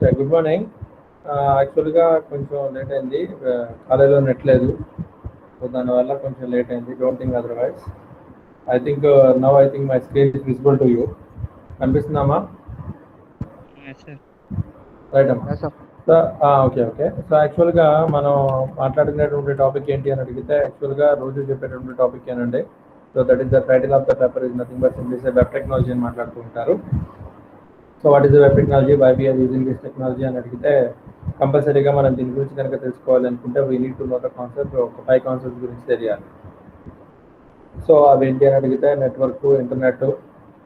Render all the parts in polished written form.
Good morning. యాక్చువల్గా కొంచెం late అయింది, కాలేజీలో నెట్ లేదు, సో దానివల్ల కొంచెం లేట్ అయింది. Don't think otherwise. I think my screen is visible to you. కనిపిస్తుందమ్మా? రైట్ అమ్మా. So okay. సో యాక్చువల్గా మనం మాట్లాడుకునేటువంటి టాపిక్ ఏంటి అని అడిగితే, యాక్చువల్గా రోజు చెప్పేటువంటి టాపిక్ ఏనండి. So that is the title of the paper is nothing but simply say web technology అని మాట్లాడుతూ ఉంటారు. So what is the web technology, why we are using this technology అని అడిగితే, కంపల్సరీగా మనం దీని గురించి కనుక తెలుసుకోవాలి అనుకుంటే we need to know the concept. ఒక 5 కాన్సెప్ట్స్ గురించి తెలియాలి. సో అవి ఏంటి అని అడిగితే, నెట్వర్క్, ఇంటర్నెట్,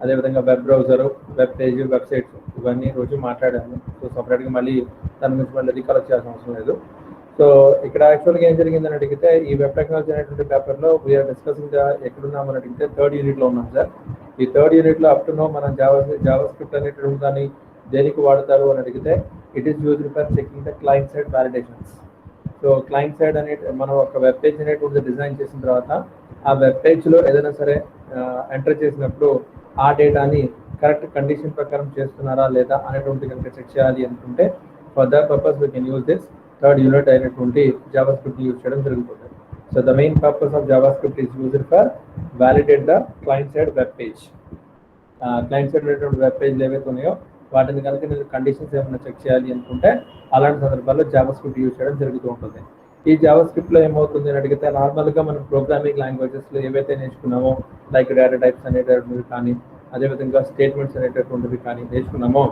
అదేవిధంగా web browser, web page, websites, ఇవన్నీ రోజు మాట్లాడాము. సో సపరేట్గా మళ్ళీ దాని గురించి మళ్ళీ రికలెక్ట్ చేయాల్సిన అవసరం లేదు. సో ఇక్కడ యాక్చువల్గా ఏం జరిగిందని అడిగితే, ఈ వెబ్ టెక్నాలజీ అనేటువంటి పేపర్లో వీఆర్ డిస్కసింగ్ ఎక్కడున్నామని అడిగితే 3rd యూనిట్లో ఉన్నాం సార్. ఈ 3rd యూనిట్లో అప్ టు నో మనం జావా స్క్రిప్ట్ అనేటువంటి దాన్ని దేనికి వాడతారు అని అడిగితే, it is used for checking the client side validations. So client side అనే మనం ఒక వెబ్ పేజ్ అనేటువంటి డిజైన్ చేసిన తర్వాత, ఆ వెబ్ పేజ్లో ఏదైనా సరే ఎంటర్ చేసినప్పుడు ఆ డేటాని కరెక్ట్ కండిషన్ ప్రకారం చేస్తున్నారా లేదా అనేటువంటి కనుక చెక్ చేయాలి అనుకుంటే, for that purpose we can use this 3rd unit అయినటువంటి జావా స్క్రిప్ట్ యూజ్ చేయడం జరుగుతుంది. So the main purpose of Java script is used for validate the client side web page. Client side అనేటువంటి web పేజ్లు ఏవైతే ఉన్నాయో వాటిని కనుక నేను conditions ఏమైనా చెక్ చేయాలి అనుకుంటే, అలాంటి సందర్భాల్లో జావా స్క్రిప్ట్ యూజ్ చేయడం జరుగుతూ ఉంటుంది. ఈ జావా స్క్రిప్ట్లో ఏమవుతుంది అని అడిగితే, నార్మల్గా మనం ప్రోగ్రామింగ్ లాంగ్వేజెస్లో ఏవైతే నేర్చుకున్నామో, లైక్ డేటా టైప్స్ అనేటటువంటివి కానీ, అదేవిధంగా స్టేట్మెంట్స్ అనేటటువంటివి కానీ నేర్చుకున్నామో,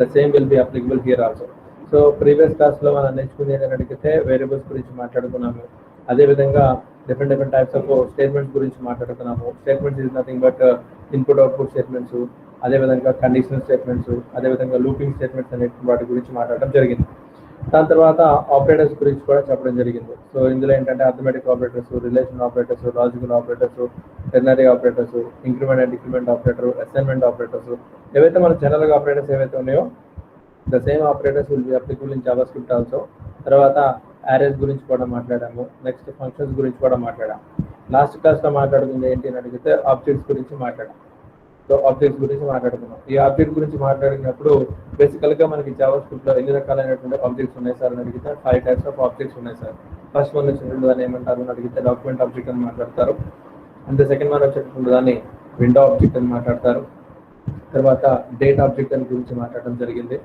the same will be applicable here also. So previous క్లాస్లో మనం నేర్చుకునేది అని అడిగితే వేరియబుల్స్ గురించి మాట్లాడుకున్నాము. అదేవిధంగా డిఫరెంట్ టైప్స్ ఆఫ్ స్టేట్మెంట్స్ గురించి మాట్లాడుతున్నాము. Statements is nothing but input output statements, అదేవిధంగా కండిషనల్ స్టేట్మెంట్స్, అదేవిధంగా లూపింగ్ స్టేట్మెంట్స్ అనే వాటి గురించి మాట్లాడడం జరిగింది. దాని తర్వాత ఆపరేటర్స్ గురించి కూడా చెప్పడం జరిగింది. సో ఇందులో ఏంటంటే arithmetic operators, relation operators, logical operators, ternary operators, increment and decrement operator, assignment operators, ఏవైతే మన జనరల్గా ఆపరేటర్స్ ఏవైతే ఉన్నాయో the same operators will be applicable in Java script also. తర్వాత అరేస్ గురించి కూడా మాట్లాడాము. నెక్స్ట్ ఫంక్షన్స్ గురించి కూడా మాట్లాడాము. లాస్ట్ క్లాస్లో మాట్లాడుకుంది ఏంటి అని అడిగితే ఆబ్జెక్ట్స్ గురించి మాట్లాడాము. సో ఆబ్జెక్ట్స్ గురించి మాట్లాడుకున్నాం. ఈ ఆబ్జెక్ట్ గురించి మాట్లాడినప్పుడు బేసికల్గా మనకి జావా స్క్రిప్ట్లో ఎన్ని రకాలైనటువంటి ఆబ్జెక్ట్స్ ఉన్నాయి సార్ అని అడిగితే 5 టైప్స్ ఆఫ్ ఆబ్జెక్ట్స్ ఉన్నాయి సార్. ఫస్ట్ వన్ వచ్చినటువంటి దాన్ని ఏమంటారు అని అడిగితే డాక్యుమెంట్ ఆబ్జెక్ట్ అని మాట్లాడతారు. అండ్ సెకండ్ వన్ వచ్చేటటువంటి దాన్ని విండో ఆబ్జెక్ట్ అని మాట్లాడతారు. తర్వాత డేట్ ఆబ్జెక్ట్ అని గురించి మాట్లాడడం జరిగింది.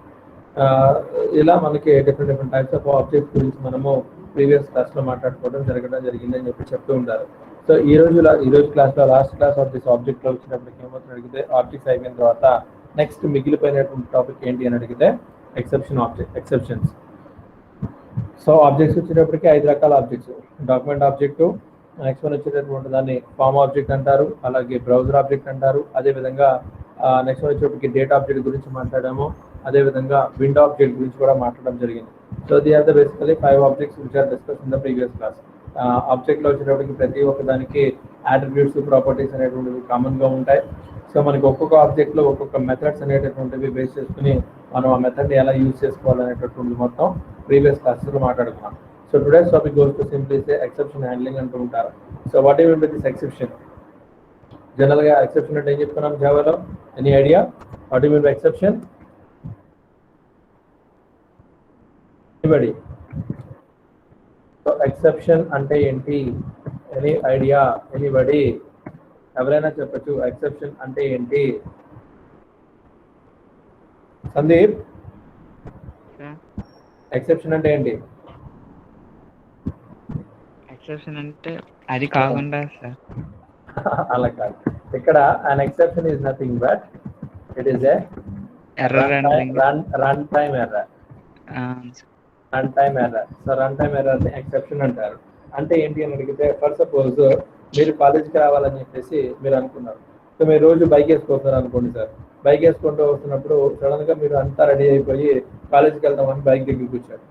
ఇలా మనకి డిఫరెంట్ టైప్స్ ఆఫ్ ఆబ్జెక్ట్స్ గురించి మనము ప్రీవియస్ క్లాస్లో మాట్లాడుకోవడం జరిగింది అని చెప్తూ ఉంటారు. సో ఈ రోజు క్లాస్లో లాస్ట్ క్లాస్ ఆఫ్ దిస్ ఆబ్జెక్ట్లో వచ్చినప్పటికి ఏమవుతుంది అడిగితే, ఆబ్జెక్ట్స్ అయిపోయిన తర్వాత నెక్స్ట్ మిగిలిపోయినటువంటి టాపిక్ ఏంటి అని అడిగితే ఎక్సెప్షన్స్. సో ఆబ్జెక్ట్స్ వచ్చేటప్పటికి 5 రకాల objects. Document object, next one వచ్చేటటువంటి దాన్ని ఫామ్ ఆబ్జెక్ట్ అంటారు, అలాగే బ్రౌజర్ ఆబ్జెక్ట్ అంటారు. అదేవిధంగా నెక్స్ట్ వన్ వచ్చేటప్పటికి డేటా ఆబ్జెక్ట్ గురించి మాట్లాడాము. అదేవిధంగా విండో ఆబ్జెక్ట్ గురించి కూడా మాట్లాడడం జరిగింది. So the are the basically 5 objects which are discuss in the previous class. ఆబ్జెక్ట్లో వచ్చేటప్పటికి ప్రతి ఒక్క దానికి అట్రిబ్యూట్స్, ప్రాపర్టీస్ అనేటువంటివి కామన్గా ఉంటాయి. సో మనకి ఒక్కొక్క ఆబ్జెక్ట్లో ఒక్కొక్క మెథడ్స్ అనేటటువంటివి బేస్ చేసుకుని మనం ఆ మెథడ్ని ఎలా యూజ్ చేసుకోవాలనేటటువంటి మొత్తం ప్రీవియస్ క్లాసెస్లో మాట్లాడుకున్నాం. So today's topic goes to simply say exception handling అంటూ ఉంటారు. So what you mean by this exception? జనరల్గా ఎక్సెప్షన్ అంటే ఏం చెప్తున్నాం జావాలో? Any idea what you mean by exception? Anybody? So exception అంటే ఏంటి? Any idea? ఎనీబడి? ఎవరైనా చెప్పచ్చు ఎక్సెప్షన్ అంటే ఏంటి? సందీప్, ఎక్సెప్షన్ అంటే ఏంటి? ఎక్సెప్షన్ అంటే అది కాకుండా సార్. అలా కాదు. ఇక్కడ an exception is nothing but it is a run time error. So run time error ని ఎక్సెప్షన్ అంటారు. అంటే ఏంటి అని అడిగితే, ఫర్ సపోజ్ మీరు కాలేజీకి రావాలని చెప్పేసి మీరు అనుకున్నారు. సో మీరు రోజు బైక్ వేసుకొస్తున్నారు అనుకోండి సార్. బైక్ వేసుకుంటూ వస్తున్నప్పుడు సడన్ గా మీరు అంతా రెడీ అయిపోయి కాలేజీకి వెళ్దామని బైక్ దగ్గరికి వచ్చారు.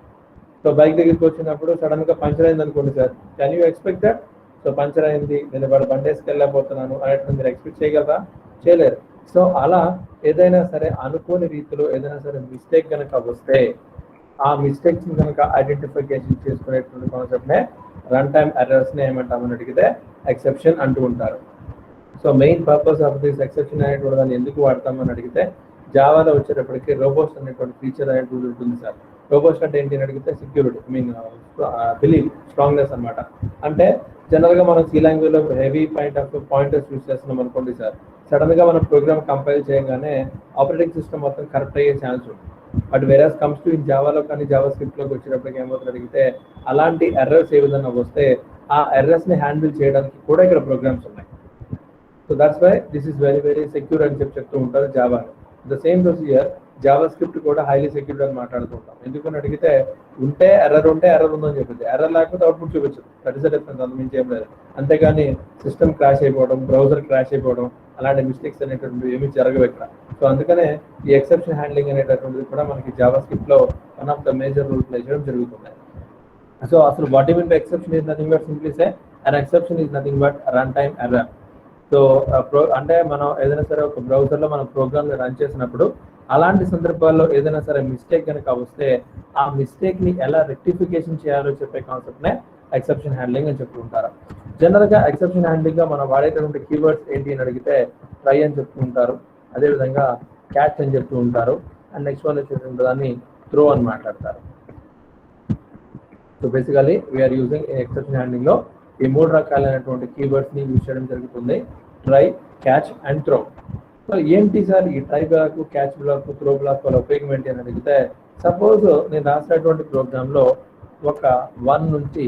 సో బైక్ దగ్గరికి వచ్చినప్పుడు సడన్ గా పంచర్ అయింది అనుకోండి sir. Can you expect that? So puncture అయింది, నేను వాడు బండి వేసుకెళ్ళకపోతున్నాను అనేటువంటి మీరు ఎక్స్పెక్ట్ చేయగలరా? చేయలేరు. సో అలా ఏదైనా సరే అనుకోని రీతిలో ఏదైనా సరే మిస్టేక్ కనుక వస్తే, ఆ మిస్టేక్స్ కనుక ఐడెంటిఫికేషన్ చేసుకునేటువంటి కాన్సెప్ట్నే రన్ టైమ్ ఎర్రర్స్ని ఏమంటామని అడిగితే ఎక్సెప్షన్ అంటూ ఉంటారు. So main purpose of this exception అనేటువంటి దాన్ని ఎందుకు వాడతామని అడిగితే, జావాలో వచ్చేటప్పటికి రోబోస్ట్ అనేటువంటి ఫీచర్ అనేటువంటి ఉంటుంది సార్. రోబోస్ట్ అంటే ఏంటి అని అడిగితే సెక్యూరిటీ, బిలీవ్, స్ట్రాంగ్నెస్ అనమాట. అంటే జనరల్గా మనం సి లాంగ్వేజ్లో హెవీ పాయింటర్స్ యూస్ చేస్తున్నాం అనుకోండి సార్, సడన్గా మనం ప్రోగ్రామ్ కంపైల్ చేయగానే ఆపరేటింగ్ సిస్టమ్ మొత్తం కరెక్ట్ అయ్యే ఛాన్స్ ఉంది. But whereas comes to in జావాలో కానీ జావా స్క్రిప్ట్లోకి వచ్చేటప్పటికి ఏమవుతుంది అడిగితే అలాంటి ఎర్రర్స్ ఏ విధంగా వస్తే ఆ ఎర్రర్స్ని హ్యాండిల్ చేయడానికి కూడా ఇక్కడ ప్రోగ్రామ్స్ ఉన్నాయి. So that's why this is very very secure అని చెప్తూ ఉంటారు Java. The same procedure JavaScript కూడా హైలీ సెక్యూర్డ్ అని మాట్లాడుతూ ఉంటాం. ఎందుకని అడిగితే ఎర్రర్ ఉందని చెప్పింది, ఎర్రర్ లేకపోతే అవుట్పుట్ చూపించదు. దట్ ఇస్ ద డిఫరెన్స్, అంత మించి ఏం లేదు. అంతేగాని సిస్టమ్ క్రాష్ అయిపోవడం, బ్రౌజర్ క్రాష్ అయిపోవడం అలాంటి మిస్టేక్స్ అనేటువంటివి ఏమీ జరగవు ఇక్కడ. సో అందుకనే ఈ ఎక్సెప్షన్ హ్యాండ్లింగ్ అనేటటువంటిది కూడా మనకి జావా స్క్రిప్ట్ లో one of the major role play చేయడం జరుగుతుంది. సో అసలు what you mean by exception is nothing but simply say an exception is nothing but run time error. So అంటే మనం ఏదైనా సరే ఒక బ్రౌజర్లో మనం ప్రోగ్రామ్ని రన్ చేసినప్పుడు అలాంటి సందర్భాల్లో ఏదైనా సరే మిస్టేక్ కనుక వస్తే ఆ మిస్టేక్ని ఎలా రెక్టిఫికేషన్ చేయాలో చెప్పే కాన్సెప్ట్నే ఎక్సెప్షన్ హ్యాండ్లింగ్ అని చెప్తూ ఉంటారు. జనరల్గా ఎక్సెప్షన్ హ్యాండ్లింగ్గా మనం వాడేటటువంటి కీవర్డ్స్ ఏంటి అని అడిగితే ట్రై అని చెప్తూ ఉంటారు, అదేవిధంగా క్యాచ్ అని చెప్తూ ఉంటారు, అండ్ నెక్స్ట్ వన్ వచ్చేటువంటి దాన్ని త్రో అని మాట్లాడతారు. So basically we are using exception హ్యాండ్లింగ్లో ఈ 3 రకాలైనటువంటి కీవర్డ్స్ని యూజ్ చేయడం జరుగుతుంది, try, catch and throw. So ఏంటి సార్ ఈ try block, catch block, throw block వల్ల ఉపయోగం ఏంటి అని అడిగితే, సపోజ్ నేను రాసినటువంటి ప్రోగ్రాంలో ఒక 1 నుంచి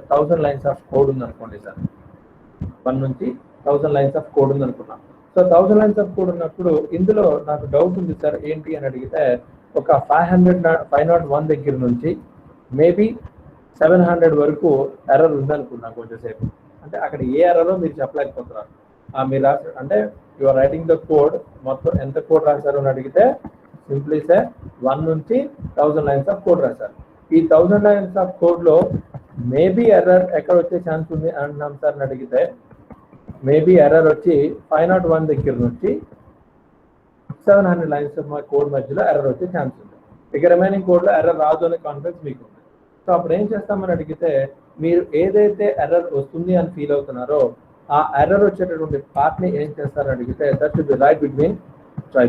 1000 లైన్స్ ఆఫ్ కోడ్ ఉంది అనుకోండి సార్. 1 నుంచి 1000 లైన్స్ ఆఫ్ కోడ్ ఉంది అనుకున్నాం. సో 1000 లైన్స్ ఆఫ్ కోడ్ ఉన్నప్పుడు ఇందులో నాకు డౌట్ ఉంది సార్ ఏంటి అని అడిగితే, ఒక 501 దగ్గర నుంచి మేబీ 700 వరకు ఎర్రర్ ఉందనుకున్నా కొంచెంసేపు. అంటే అక్కడ ఏ ఎర్రరో మీరు చెప్పలేకపోతున్నారు. మీరు అంటే యువర్ రైటింగ్ ద కోడ్, మొత్తం ఎంత కోడ్ రాశారు అని అడిగితే సింప్లీ సే 1 నుంచి 1000 లైన్స్ ఆఫ్ కోడ్ రాశారు. ఈ 1000 లైన్స్ ఆఫ్ కోడ్లో మేబీ ఎర్రర్ ఎక్కడ వచ్చే ఛాన్స్ ఉంది అంటున్నాం సార్ అని అడిగితే, మేబీ ఎర్రర్ వచ్చి 501 దగ్గర నుంచి 700 లైన్స్ ఆఫ్ కోడ్ మధ్యలో ఎర్రర్ వచ్చే ఛాన్స్ ఉంది. ఇక రిమైనింగ్ కోడ్లో ఎర్రర్ రాదు అనే కాన్ఫిడెన్స్ మీకు ఉంది. సో అప్పుడు ఏం చేస్తామని అడిగితే, మీరు ఏదైతే ఎర్రర్ వస్తుంది అని ఫీల్ అవుతున్నారో ఆ ఎర్రర్ వచ్చేటటువంటి పార్ట్ని ఏం చేస్తారని అడిగితే, that should be write between try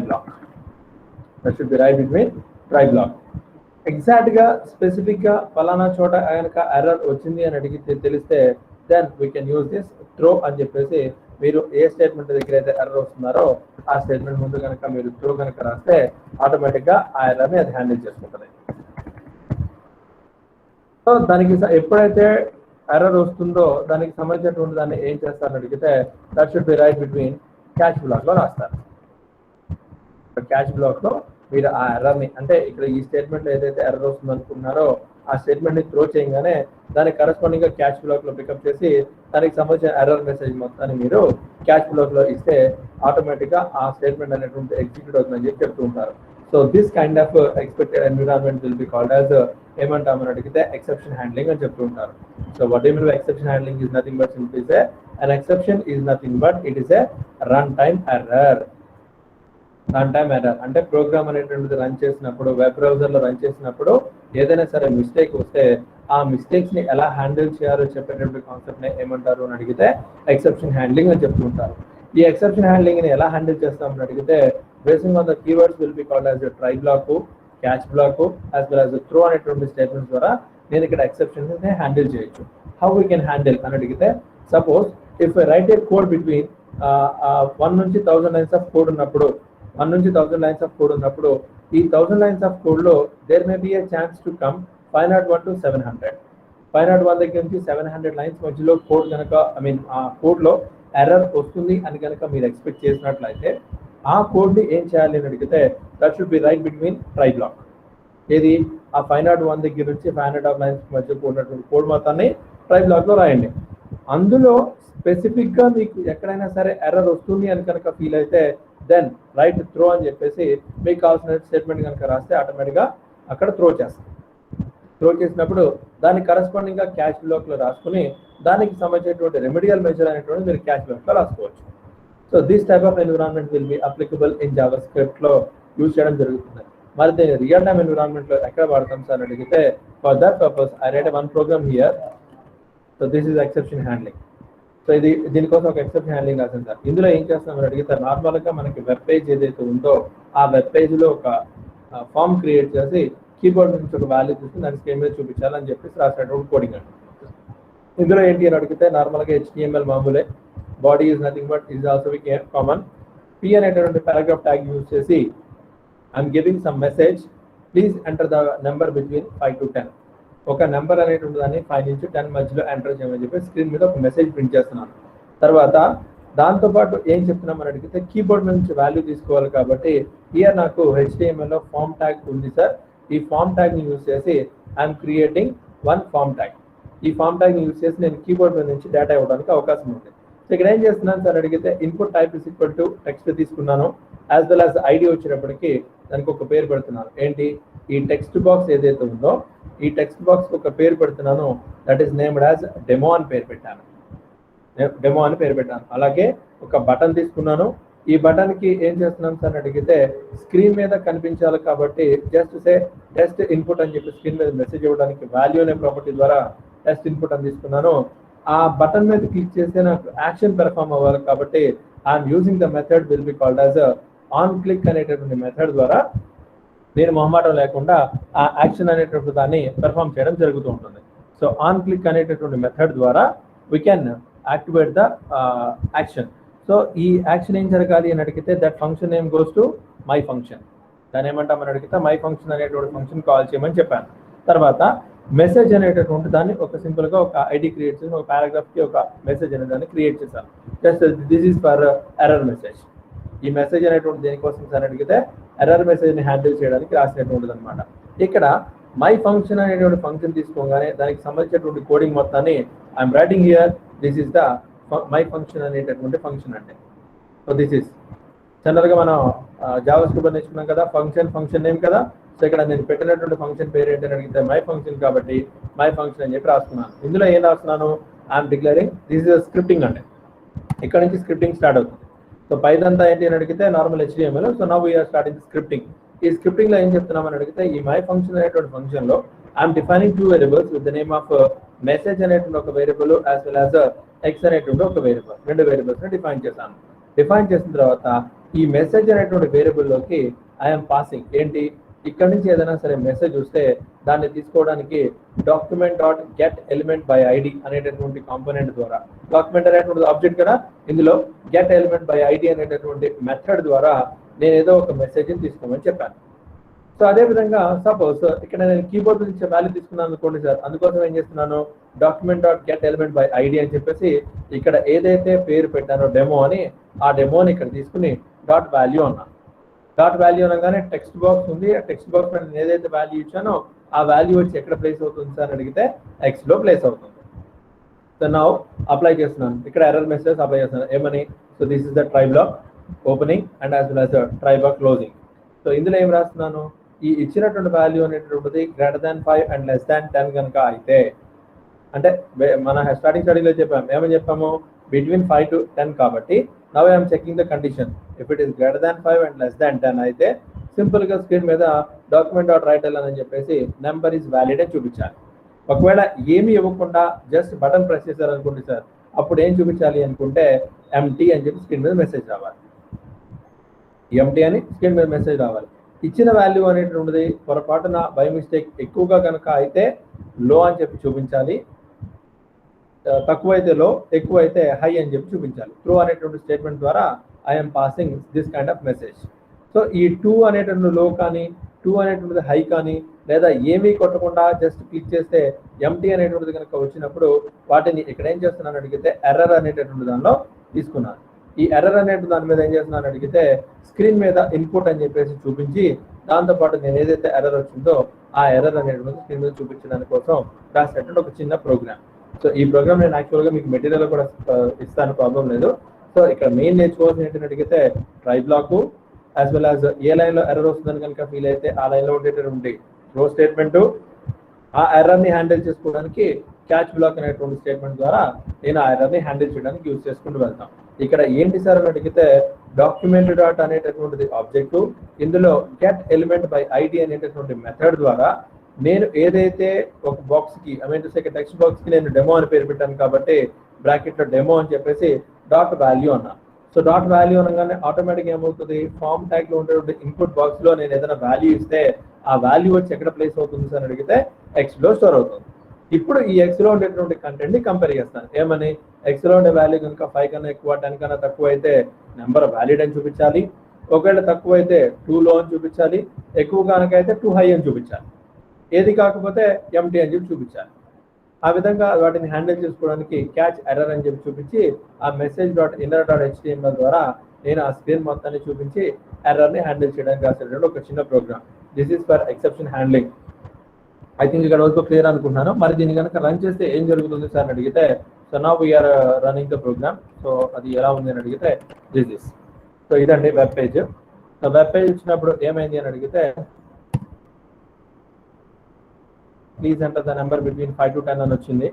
block. ఎగ్జాక్ట్గా స్పెసిఫిక్గా ఫలానా చోట కనుక ఎర్రర్ వచ్చింది అని అడిగితే తెలిస్తే then we can use this throw అని చెప్పేసి, మీరు ఏ స్టేట్మెంట్ దగ్గర అయితే ఎర్రర్ వస్తున్నారో ఆ స్టేట్మెంట్ ముందు కనుక మీరు త్రో కనుక రాస్తే ఆటోమేటిక్గా ఆ ఎర్రర్ని అది హ్యాండిల్ చేసుకుంటుంది. సో దానికి ఎప్పుడైతే ఎర్రర్ వస్తుందో దానికి సంబంధించినటువంటి దాన్ని ఏం చేస్తారని అడిగితే, that should be write between catch బ్లాక్లో రాస్తారు. క్యాచ్ బ్లాక్లో మీరు ఆ ఎర్రర్ని, అంటే ఇక్కడ ఈ స్టేట్మెంట్లో ఏదైతే ఎర్రర్ వస్తుంది అనుకున్నారో ఆ స్టేట్మెంట్ని త్రో చేయగానే దానికి కరెస్పాండింగ్గా క్యాచ్ బ్లాక్లో పికప్ చేసి దానికి సంబంధించిన ఎర్రర్ మెసేజ్ మొత్తాన్ని మీరు క్యాచ్ బ్లాక్లో ఇస్తే ఆటోమేటిక్గా ఆ స్టేట్మెంట్ అనేటువంటి ఎగ్జిక్యూట్ అవుతుందని చెప్పి చెప్తూ ఉంటారు. So this kind of expected environment will be called as ఏమంటామని అడిగితే ఎక్సెప్షన్ హ్యాండ్లింగ్ అని చెప్తూ ఉంటారు. So what you mean by exception handling is nothing but simply say an exception is nothing but it is a runtime error. అంటే programme అనేటువంటిది run చేసినప్పుడు, web బ్రౌజర్లో run చేసినప్పుడు ఏదైనా సరే మిస్టేక్ వస్తే ఆ మిస్టేక్స్ని ఎలా హ్యాండిల్ చేయాలో చెప్పేటువంటి కాన్సెప్ట్ని ఏమంటారు అని అడిగితే ఎక్సెప్షన్ హ్యాండ్లింగ్ అని చెప్తూ ఉంటారు. ఈ ఎక్సెప్షన్ హ్యాండ్లింగ్ని ఎలా హ్యాండిల్ చేస్తామని అడిగితే, basing on the keywords will be called as try block, catch block as well as throw అనేటువంటి స్టేట్మెంట్స్ ద్వారా నేను ఇక్కడ ఎక్సెప్షన్స్ హ్యాండిల్ చేయొచ్చు. హౌ వీ కెన్ హ్యాండిల్ అని అడిగితే, suppose if I write a code between 1 నుంచి 1000 లైన్స్ ఆఫ్ కోడ్ ఉన్నప్పుడు, 1 నుంచి 1000 లైన్స్ ఆఫ్ కోడ్ ఉన్నప్పుడు ఈ 1000 లైన్స్ ఆఫ్ కోడ్లో there may be a chance to come 501 to 700. 501 దగ్గర నుంచి 700 లైన్స్ మధ్యలో కోడ్ కనుక ఆ కోడ్లో ఎర్రర్ వస్తుంది అని కనుక మీరు ఎక్స్పెక్ట్ చేసినట్లయితే ఆ కోడ్ని ఏం చేయాలి అని అడిగితే, that should be write between try block. ఏది ఆ 501 దగ్గర నుంచి 500 లైన్స్ మధ్య ఉన్నటువంటి కోడ్ మొత్తాన్ని ట్రై బ్లాక్లో రాయండి. అందులో స్పెసిఫిక్గా మీకు ఎక్కడైనా సరే ఎర్రర్ వస్తుంది అని కనుక ఫీల్ అయితే దెన్ రైట్ త్రో అని చెప్పేసి మీకు కావాల్సిన స్టేట్మెంట్ కనుక రాస్తే ఆటోమేటిక్గా అక్కడ త్రో చేస్తాం. త్రో చేసినప్పుడు దానికి కరెస్పాండింగ్గా క్యాచ్ బ్లాక్లో రాసుకుని దానికి సంబంధించినటువంటి రెమెడియల్ మెజర్ అనేటువంటి మీరు క్యాచ్ బ్లాక్లో రాసుకోవచ్చు. So this type of environment will be applicable in Java స్క్రిప్ట్లో యూజ్ చేయడం జరుగుతుంది. మరి దీన్ని రియల్ టైమ్ ఎన్విరాన్మెంట్లో ఎక్కడ వాడతాం సార్ అని అడిగితే, for that purpose I write one program here. So this is exception handling. So దీనికోసం ఒక ఎక్సెప్షన్ హ్యాండ్లింగ్ రాసింది సార్. ఇందులో ఏం చేస్తామని అడిగితే నార్మల్గా మనకి వెబ్ పేజ్ ఏదైతే ఉందో ఆ వెబ్ పేజ్లో ఒక ఫామ్ క్రియేట్ చేసి కీబోర్డ్ నుంచి ఒక వాల్యూ తీసుకుని దాన్ని స్క్రీన్ మీద చూపించాలని చెప్పేసి రాసినటువంటి కోడింగ్ అండి. ఇందులో ఏంటి అని అడిగితే నార్మల్గా HTML మామూలే, body is nothing but is also common. P అనేటువంటి పారాగ్రాఫ్ ట్యాగ్ యూజ్ చేసి I'm giving some message, please enter the number between 5 to 10. ఒక నెంబర్ అనేటువంటి దాన్ని 5 నుంచి 10 మధ్యలో ఎంటర్ చేయమని చెప్పి స్క్రీన్ మీద ఒక మెసేజ్ ప్రింట్ చేస్తున్నాను. తర్వాత దాంతోపాటు ఏం చెప్తున్నామని అడిగితే కీబోర్డ్ నుంచి వాల్యూ తీసుకోవాలి కాబట్టి హియర్ నాకు HTML లో ఫామ్ ట్యాగ్ ఉంది సార్. ఈ ఫామ్ ట్యాగ్ని యూజ్ చేసి I'm creating one form tag. ఈ ఫామ్ ట్యాగ్ని యూజ్ చేసి నేను కీబోర్డ్ మీద నుంచి డేటా ఇవ్వడానికి అవకాశం ఉంది. సో ఇక్కడ ఏం చేస్తున్నాను సార్ అడిగితే input type is equal to text తీసుకున్నాను, యాజ్ వెల్ యాజ్ ఐడి వచ్చేటప్పటికి దానికి ఒక పేరు పెడుతున్నాను. ఏంటి, ఈ టెక్స్ట్ బాక్స్ ఏదైతే ఉందో ఈ టెక్స్ట్ బాక్స్ ఒక పేరు పెడుతున్నాను, that is named as demo అని పేరు పెట్టాను. అలాగే ఒక బటన్ తీసుకున్నాను. ఈ బటన్ కి ఏం చేస్తున్నాను సార్ అడిగితే స్క్రీన్ మీద కనిపించాలి కాబట్టి జస్ట్ సే టెస్ట్ ఇన్పుట్ అని చెప్పి స్క్రీన్ మీద మెసేజ్ ఇవ్వడానికి వాల్యూ అనే ప్రాపర్టీ ద్వారా టెస్ట్ ఇన్పుట్ అని తీసుకున్నాను. ఆ బటన్ మీద క్లిక్ చేస్తే నాకు యాక్షన్ పెర్ఫామ్ అవ్వాలి కాబట్టి I'm using the method will be called as on click అనేటటువంటి మెథడ్ ద్వారా నేను మొహమాటం లేకుండా ఆ యాక్షన్ అనేటటువంటి దాన్ని పెర్ఫామ్ చేయడం జరుగుతూ ఉంటుంది. సో ఆన్ క్లిక్ అనేటటువంటి మెథడ్ ద్వారా we can activate the action. So ఈ యాక్షన్ ఏం జరగాలి అని అడిగితే that function name goes to my function. దాన్ని ఏమంటామని అడిగితే మై ఫంక్షన్ అనేటువంటి ఫంక్షన్ కాల్ చేయమని చెప్పాను. తర్వాత మెసేజ్ అనేటటువంటి దాన్ని ఒక సింపుల్గా ఒక ఐడి క్రియేట్ చేసి ఒక పారాగ్రాఫ్కి ఒక మెసేజ్ అనే దాన్ని క్రియేట్ చేశాను. Just this is for error message. ఈ మెసేజ్ అనేటువంటి దేనికోసం సార్ అడిగితే ఎర్రర్ మెసేజ్ని హ్యాండిల్ చేయడానికి రాసినటువంటిది అనమాట. ఇక్కడ మై ఫంక్షన్ అనేటువంటి ఫంక్షన్ తీసుకోగానే దానికి సంబంధించినటువంటి కోడింగ్ మొత్తాన్ని I'm writing here, this is the my function అనేటటువంటి ఫంక్షన్ అంటే. సో దిస్ ఈస్ జనరల్గా మనం జావా స్క్రిప్ట్ నేర్చుకున్నాం కదా, ఫంక్షన్ నేమ్ కదా. సో ఇక్కడ నేను పెట్టినటువంటి ఫంక్షన్ పేరు ఏంటని అడిగితే మై ఫంక్షన్ కాబట్టి మై ఫంక్షన్ అని చెప్పి రాస్తున్నాను. ఇందులో ఏం రాస్తున్నాను, I'm declaring this is scripting అంటే. ఇక్కడ నుంచి స్క్రిప్టింగ్ స్టార్ట్ అవుతుంది. సో పైదంతా ఏంటి అని అడిగితే normal HTML. So now we're starting scripting. ఈ స్క్రిప్టింగ్ లో ఏం చెప్తున్నామని అడిగితే ఈ మై ఫంక్షన్ అనేటువంటి ఫంక్షన్ లో I'm defining 2 variables with the name of message అనేటువంటి ఒక variable as well as x అనేటువంటి ఒక వేరియబుల్, 2 వేరియబుల్స్ ని డిఫైన్ చేశాను. డిఫైన్ చేసిన తర్వాత ఈ మెసేజ్ అనేటువంటి వేరియబుల్ లోకి ఐఎమ్ పాసింగ్ ఏంటి, ఇక్కడ నుంచి ఏదైనా సరే మెసేజ్ వస్తే దాన్ని తీసుకోవడానికి document dot get element by ID అనేటటువంటి కాంపోనెంట్ ద్వారా, డాక్యుమెంట్ అనేటువంటి ఆబ్జెక్ట్ కదా, ఇందులో గెట్ ఎలిమెంట్ బై ఐడి అనేటటువంటి మెథడ్ ద్వారా నేను ఏదో ఒక మెసేజ్ని తీసుకోమని చెప్పాను. సో అదేవిధంగా సపోజ్ ఇక్కడ నేను కీబోర్డ్ నుంచి వాల్యూ తీసుకున్నాను అనుకోండి సార్, అందుకోసం ఏం చేస్తున్నాను, document dot get element by ID అని చెప్పేసి ఇక్కడ ఏదైతే పేరు పెట్టానో డెమో అని, ఆ డెమోని ఇక్కడ తీసుకుని డాట్ వాల్యూ అన్నాను. డాట్ వాల్యూ అనగానే టెక్స్ట్ బాక్స్ ఉంది, ఆ టెక్స్ట్ బాక్స్ నేను ఏదైతే వాల్యూ ఇచ్చానో ఆ వాల్యూ వచ్చి ఎక్కడ ప్లేస్ అవుతుంది సార్ అడిగితే ఎక్స్ లో ప్లేస్ అవుతుంది. సో నౌ అప్లై చేస్తున్నాను, ఇక్కడ ఎర్రర్ మెసేజ్ అప్లై చేస్తున్నాను ఏమని, so this is the try block opening and as well as try block closing. సో ఇందులో ఏం రాస్తున్నాను, ఈ ఇచ్చినటువంటి వాల్యూ అనేటువంటిది greater than 5 and less than 10 కనుక అయితే, అంటే మన స్టార్టింగ్ స్టడీలో చెప్పాము, ఏమని చెప్పాము, బిట్వీన్ 5 to 10 కాబట్టి now I'm checking the condition. If it is greater than 5 and less than 10 అయితే సింపుల్ గా స్క్రీన్ మీద డాక్యుమెంట్ డాట్ రైట్ అని చెప్పేసి నెంబర్ ఈజ్ వ్యాలిడ్ అని చూపించాలి. ఒకవేళ ఏమి ఇవ్వకుండా జస్ట్ బటన్ ప్రెస్ చేశారు అనుకోండి సార్, అప్పుడు ఏం చూపించాలి అనుకుంటే ఎంటీ అని చెప్పి స్క్రీన్ మీద మెసేజ్ రావాలి. ఎంటీ అని స్క్రీన్ మీద మెసేజ్ రావాలి. ఇచ్చిన వాల్యూ అనేటువంటిది పొరపాటున బై మిస్టేక్ ఎక్కువగా కనుక అయితే లో అని చెప్పి చూపించాలి, తక్కువైతే లో, ఎక్కువైతే హై అని చెప్పి చూపించాలి. ట్రూ అనేటువంటి స్టేట్మెంట్ ద్వారా I'm passing this kind of message. So ఈ 2 అనేటువంటి లో కానీ 2 అనేటువంటిది హై కానీ లేదా ఏమీ కొట్టకుండా జస్ట్ క్లిక్ చేస్తే ఎంటీ అనేటువంటిది కనుక వచ్చినప్పుడు వాటిని ఇక్కడ ఏం చేస్తున్నాను అడిగితే ఎర్రర్ అనేటటువంటి దానిలో తీసుకున్నాను. ఈ ఎర్రర్ అనేటువంటి దాని మీద ఏం చేస్తున్నాను అడిగితే స్క్రీన్ మీద ఇన్పుట్ అని చెప్పేసి చూపించి దాంతోపాటు నేను ఏదైతే ఎర్రర్ వచ్చిందో ఆ ఎర్రర్ అనేటువంటి స్క్రీన్ మీద చూపించడానికి కోసం రాసినటువంటి ఒక చిన్న ప్రోగ్రామ్. సో ఈ ప్రోగ్రామ్ నేను యాక్చువల్గా మీకు మెటీరియల్ కూడా ఇస్తాను, ప్రాబ్లం లేదు. సో ఇక్కడ మెయిన్ నేర్చుకోవాల్సిన ఏంటని అడిగితే try block as well as ఏ లైన్లో ఎర్రర్ వస్తుందని కనుక ఫీల్ అయితే ఆ లైన్లో ఉండేటటువంటి రో స్టేట్మెంట్, ఆ ఎర్రర్ని హ్యాండిల్ చేసుకోవడానికి క్యాచ్ బ్లాక్ అనేటువంటి స్టేట్మెంట్ ద్వారా నేను ఆ ఎర్రర్ని హ్యాండిల్ చేయడానికి యూజ్ చేసుకుంటూ వెళ్తాం. ఇక్కడ ఏంటి సార్ అని అడిగితే డాక్యుమెంట్ డాట్ అనేటటువంటిది ఆబ్జెక్టు, ఇందులో గెట్ ఎలిమెంట్ బై ఐడి అనేటటువంటి మెథడ్ ద్వారా నేను ఏదైతే ఒక బాక్స్ కి టెక్స్ట్ బాక్స్ కి నేను డెమో అని పేరు పెట్టాను కాబట్టి బ్రాకెట్లో డెమో అని చెప్పేసి డాట్ వాల్యూ అన్నా. సో డాట్ వాల్యూ అనగానే ఆటోమేటిక్ ఏమవుతుంది, ఫామ్ ట్యాగ్ లో ఉండేటువంటి ఇన్పుట్ బాక్స్ లో నేను ఏదైనా వాల్యూ ఇస్తే ఆ వాల్యూ వచ్చి ఎక్కడ ప్లేస్ అవుతుంది సార్ అని అడిగితే ఎక్స్ లో స్టోర్ అవుతుంది. ఇప్పుడు ఈ ఎక్స్ లో ఉండేటువంటి కంటెంట్ ని కంపేర్ చేస్తాను. ఏమని, ఎక్స్ లో ఉండే వాల్యూ కనుక 5 కన్నా ఎక్కువ 10 కన్నా తక్కువ అయితే నెంబర్ వ్యాలిడ్ అని చూపించాలి, ఒకవేళ తక్కువ అయితే 2 లో అని చూపించాలి, ఎక్కువ కనుక అయితే 2 హై అని చూపించాలి, ఏది కాకపోతే ఎంటీ అని చెప్పి చూపించాలి. ఆ విధంగా వాటిని హ్యాండిల్ చేసుకోవడానికి క్యాచ్ ఎర్రర్ అని చెప్పి చూపించి ఆ message dot inner dot HTML ద్వారా నేను ఆ స్క్రీన్ మొత్తాన్ని చూపించి ఎర్రర్ని హ్యాండిల్ చేయడానికి రాసేటువంటి ఒక చిన్న program. This is for exception handling. I think ఇక్కడ వరకు క్లియర్ అనుకుంటున్నాను. మరి దీన్ని కనుక రన్ చేస్తే ఏం జరుగుతుంది సార్ అని అడిగితే, so now we're running the program. So అది ఎలా ఉంది అని అడిగితే దిస్ ఇస్. సో ఇదండి web page. So web page ఇచ్చినప్పుడు ఏమైంది అని అడిగితే please enter the number between 5 to 10 అని వచ్చింది.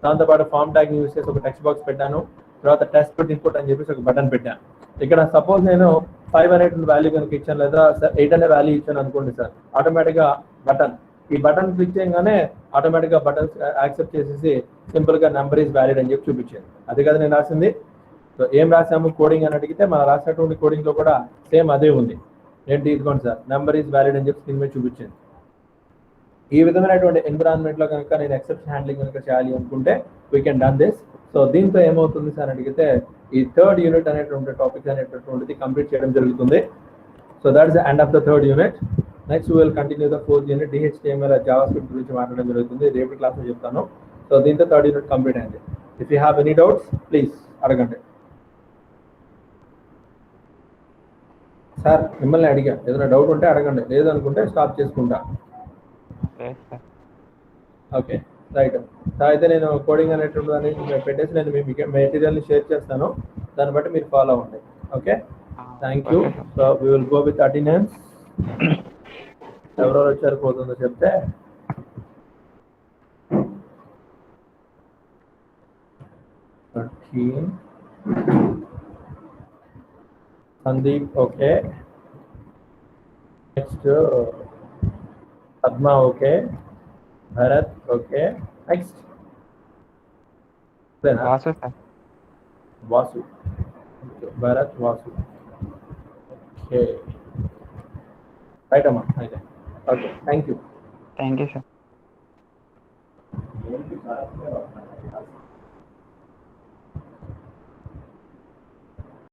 దాంతోపాటు ఫామ్ ట్యాగ్ యూస్ చేసి ఒక టెక్స్ట్ బాక్స్ పెట్టాను, తర్వాత టెస్ట్ ఇన్పుట్ అని చెప్పేసి ఒక బటన్ పెట్టాను. ఇక్కడ సపోజ్ నేను 5 అనేటువంటి వాల్యూ కనుక ఇచ్చాను, లేదా 8 అనే వాల్యూ ఇచ్చాను అనుకోండి సార్, ఆటోమేటిక్గా బటన్, ఈ బటన్ క్లిక్ చేయగానే ఆటోమేటిక్గా బటన్స్ యాక్సెప్ట్ చేసేసి సింపుల్ గా నెంబర్ ఈజ్ వ్యాలిడ్ అని చెప్పి చూపించాను. అది కదా నేను రాసింది. సో ఏం రాసాము కోడింగ్ అని అడిగితే మనం రాసినటువంటి కోడింగ్ లో కూడా సేమ్ అదే ఉంది. ఏంటి, ఇదిగోండి సార్, నెంబర్ ఈజ్ వ్యాలిడ్ అని చెప్పి స్క్రీన్ మీద చూపించాను. ఈ విధమైనటువంటి ఎన్విరాన్మెంట్ లో కనుక నేను ఎక్సెప్షన్ హ్యాండ్లింగ్ కనుక చేయాలి అనుకుంటే we can done this. So దీంతో ఏమవుతుంది సార్ అడిగితే ఈ థర్డ్ యూనిట్ అనేటువంటి టాపిక్ అనేటటువంటిది కంప్లీట్ చేయడం జరుగుతుంది. So that is the end of the third unit. Next will continue the fourth unit, DHTML Java script గురించి మాట్లాడడం జరుగుతుంది. రేపటి క్లాస్ లో చెప్తాను. సో దీంతో థర్డ్ యూనిట్ కంప్లీట్ అయింది. If you have any doubts please అడగండి. సార్ మిమ్మల్ని అడిగా, ఏదైనా డౌట్ ఉంటే అడగండి, లేదనుకుంటే స్టాప్ చేసుకుంటా. Okay right. అయితే నేను కోడింగ్ అనేటువంటి దాన్ని పెట్టేసి నేను మీ మెటీరియల్ని షేర్ చేస్తాను, దాన్ని బట్టి మీరు ఫాలో అవ్వండి. Okay, thank you. So we will go with attendance. ఎవరెవరు వచ్చారు పోతుందో చెప్తే. Sandeep okay, next Padma okay, Bharat okay, next Vasu sir. Vasu, Bharat Vasu okay right అమ్మా. అయితే okay, thank you. Thank you sir.